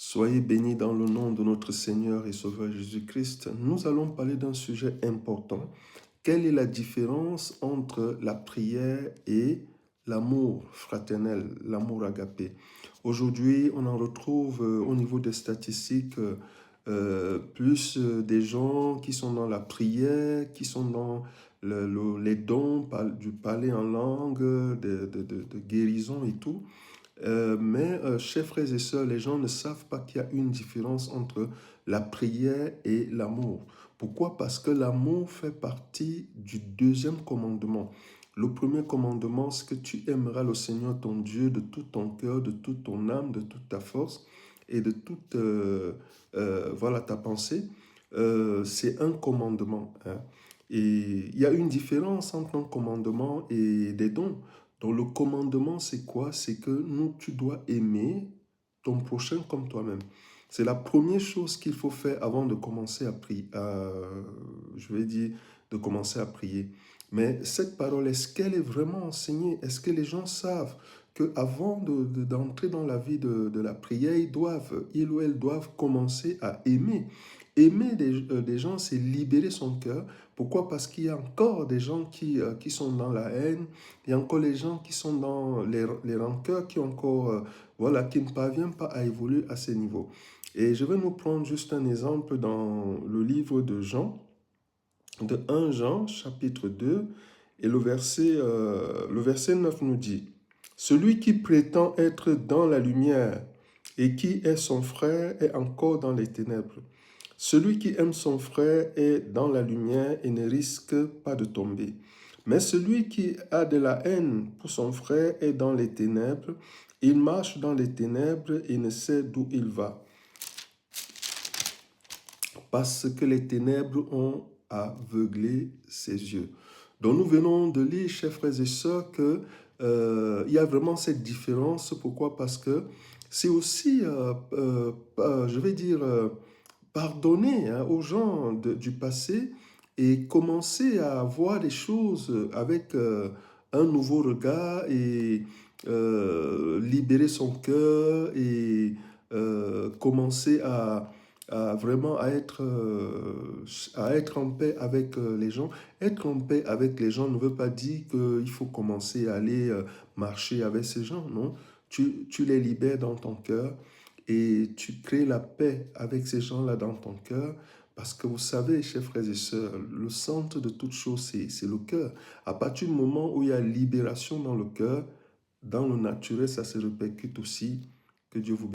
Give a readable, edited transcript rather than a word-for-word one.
Soyez bénis dans le nom de notre Seigneur et Sauveur Jésus-Christ. Nous allons parler d'un sujet important. Quelle est la différence entre la prière et l'amour fraternel, l'amour agapé? Aujourd'hui, on en retrouve au niveau des statistiques plus des gens qui sont dans la prière, qui sont dans les dons du parler en langue, de guérison et tout. Mais, chers frères et sœurs, les gens ne savent pas qu'il y a une différence entre la prière et l'amour. Pourquoi? Parce que l'amour fait partie du deuxième commandement. Le premier commandement, c'est que tu aimeras le Seigneur ton Dieu de tout ton cœur, de toute ton âme, de toute ta force et de toute voilà, ta pensée. C'est un commandement, hein. Et il y a une différence entre un commandement et des dons. Donc le commandement, c'est quoi? C'est que tu dois aimer ton prochain comme toi-même. C'est la première chose qu'il faut faire avant de commencer à prier, je vais dire, de commencer à prier. Mais cette parole, est-ce qu'elle est vraiment enseignée? Est-ce que les gens savent qu'avant d'entrer dans la vie de la prière, ils ou elles doivent commencer à aimer? Aimer des gens, c'est libérer son cœur. Pourquoi? Parce qu'il y a encore des gens qui sont dans la haine, il y a encore les gens qui sont dans les rancœurs, qui encore, voilà, qui ne parviennent pas à évoluer à ces niveaux. Et je vais nous prendre juste un exemple dans le livre de Jean, de 1 Jean, chapitre 2, et le verset 9 nous dit, « Celui qui prétend être dans la lumière et qui est son frère est encore dans les ténèbres. Celui qui aime son frère est dans la lumière et ne risque pas de tomber. Mais celui qui a de la haine pour son frère est dans les ténèbres. Il marche dans les ténèbres et ne sait d'où il va, parce que les ténèbres ont aveuglé ses yeux. » Donc nous venons de lire, chers frères et sœurs, que il y a vraiment cette différence. Pourquoi? Parce que c'est aussi, je vais dire, pardonner, hein, aux gens du passé et commencer à voir les choses avec un nouveau regard et libérer son cœur et commencer à vraiment à être en paix avec les gens. Être en paix avec les gens ne veut pas dire qu'il faut commencer à aller marcher avec ces gens, non. Tu les libères dans ton cœur et tu crées la paix avec ces gens-là dans ton cœur. Parce que vous savez, chers frères et sœurs, le centre de toute chose, c'est le cœur. À partir du moment où il y a libération dans le cœur, dans le naturel, ça se répercute aussi. Que Dieu vous bénisse.